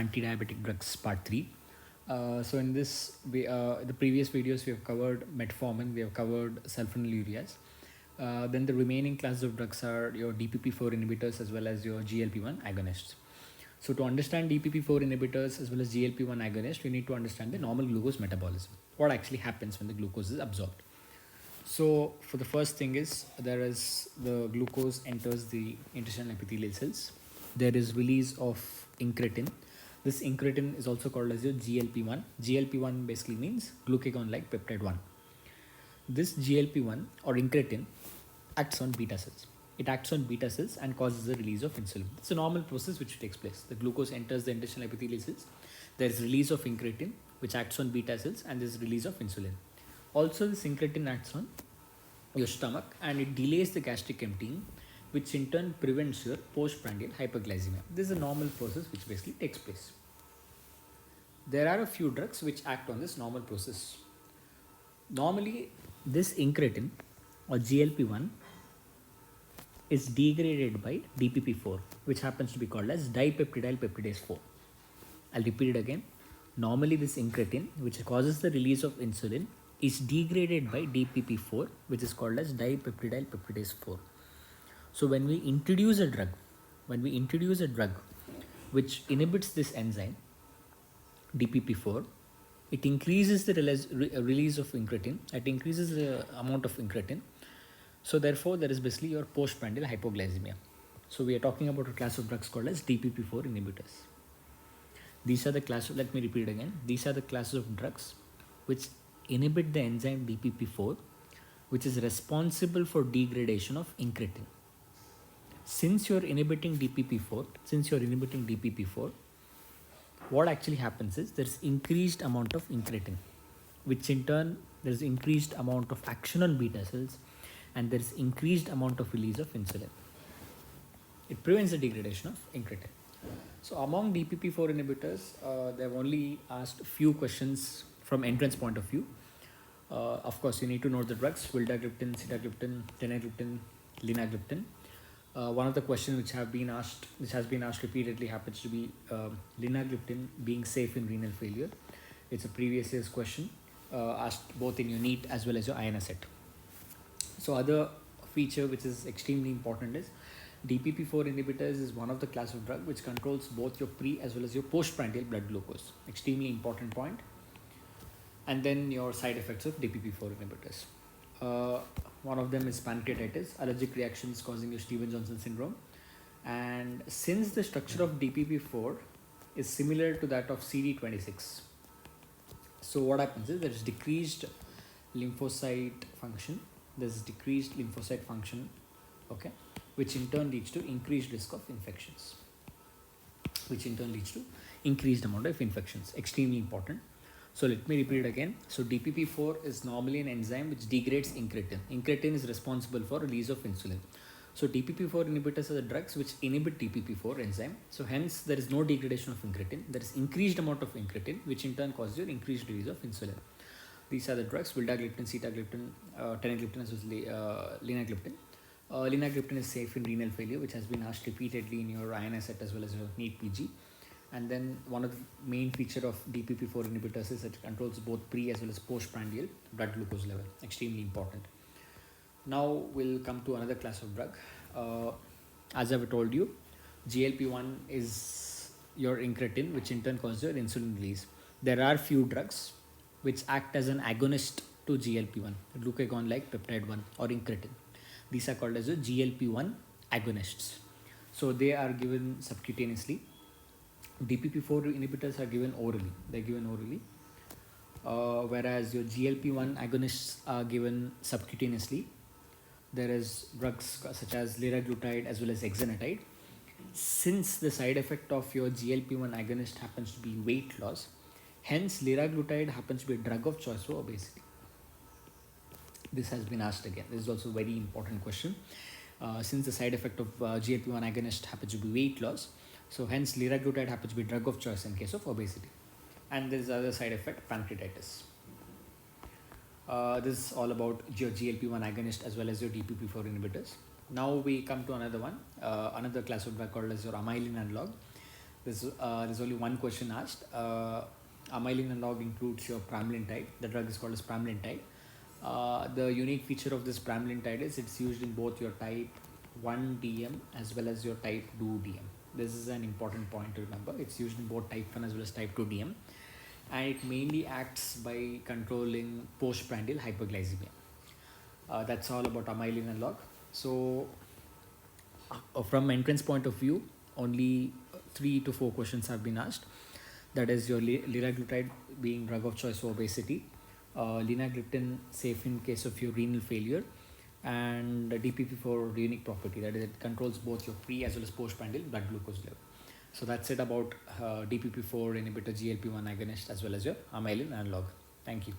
Anti-diabetic drugs part 3. So in this the previous videos we have covered metformin, we have covered sulfonylureas. Then the remaining classes of drugs are your DPP4 inhibitors as well as your GLP-1 agonists. So to understand DPP4 inhibitors as well as GLP-1 agonist, we need to understand the normal glucose metabolism. What actually happens when the glucose is absorbed. So for the first thing is there is the glucose enters the intestinal epithelial cells. There is release of incretin. This incretin is also called as your GLP-1. GLP-1 basically means glucagon-like peptide 1. This GLP-1 or incretin acts on beta cells. It acts on beta cells and causes the release of insulin. It's a normal process which takes place. The glucose enters the intestinal epithelial cells. There is release of incretin which acts on beta cells and there is release of insulin. Also, this incretin acts on your stomach and it delays the gastric emptying, which in turn prevents your postprandial hyperglycemia. This is a normal process which basically takes place. There are a few drugs which act on this normal process. Normally, this incretin or GLP-1 is degraded by DPP4, which happens to be called as dipeptidyl peptidase 4. I'll repeat it again. Normally, this incretin, which causes the release of insulin, is degraded by DPP4, which is called as dipeptidyl peptidase 4. So when we introduce a drug which inhibits this enzyme, DPP4, it increases the release of incretin. It increases the amount of incretin. So therefore, there is basically your postprandial hypoglycemia. So we are talking about a class of drugs called as DPP4 inhibitors. These are the class of, let me repeat again. These are the classes of drugs which inhibit the enzyme DPP4, which is responsible for degradation of incretin. Since you're inhibiting DPP4, what actually happens is there's increased amount of incretin, which in turn there's increased amount of action on beta cells and there's increased amount of release of insulin. It prevents the degradation of incretin. So among DPP4 inhibitors, they've only asked few questions from entrance point of view. Of course, you need to know the drugs: vildagliptin, sitagliptin, tenagliptin, linagliptin. One of the questions which has been asked repeatedly happens to be linagliptin being safe in renal failure. It's a previous year's question asked both in your NEET as well as your INA set. So other feature which is extremely important is DPP4 inhibitors is one of the class of drug which controls both your pre as well as your postprandial blood glucose. Extremely important point. And then your side effects of DPP4 inhibitors. One of them is pancreatitis, allergic reactions causing your Stevens-Johnson syndrome. And since the structure of DPP4 is similar to that of CD26, so what happens is there is decreased lymphocyte function. Okay, which in turn leads to increased risk of infections, increased amount of infections. Extremely important. So let me repeat it again. So DPP4 is normally an enzyme which degrades incretin. Incretin is responsible for release of insulin. So DPP4 inhibitors are the drugs which inhibit DPP4 enzyme. So hence there is no degradation of incretin. There is increased amount of incretin, which in turn causes your increased release of insulin. These are the drugs: vildagliptin, sitagliptin, tenagliptin as well as linagliptin. Linagliptin is safe in renal failure, which has been asked repeatedly in your INA set as well as your NEET PG. And then one of the main feature of DPP4 inhibitors is that it controls both pre as well as postprandial blood glucose level. Extremely important. Now we'll come to another class of drug. As I've told you, GLP-1 is your incretin, which in turn causes your insulin release. There are few drugs which act as an agonist to GLP-1, glucagon-like peptide 1 or incretin. These are called as the GLP-1 agonists. So they are given subcutaneously. DPP4 inhibitors are given orally. Whereas your GLP-1 agonists are given subcutaneously. There is drugs such as liraglutide as well as exenatide. Since the side effect of your GLP-1 agonist happens to be weight loss, hence liraglutide happens to be a drug of choice for obesity. This has been asked again. This is also a very important question. Since the side effect of GLP-1 agonist happens to be weight loss, so hence liraglutide happens to be drug of choice in case of obesity. And there is other side effect, pancreatitis. This is all about your GLP-1 agonist as well as your DPP4 inhibitors. Now we come to another one, another class of drug called as your amylin analog. There's only one question asked. Amylin analog includes your pramlintide. The drug is called as pramlintide. The unique feature of this pramlintide is it's used in both your type 1 DM as well as your type 2 DM. This is an important point to remember. It's used in both type 1 as well as type 2 DM, and it mainly acts by controlling postprandial hyperglycemia. That's all about amylin analog. So, from entrance point of view, only 3 to 4 questions have been asked. That is your liraglutide being drug of choice for obesity, linagliptin safe in case of your renal failure, and DPP for unique property, that is it controls both your pre as well as postprandial blood glucose level. So that's it about DPP4 inhibitor, GLP-1 agonist, as well as your amylin analog. Thank you.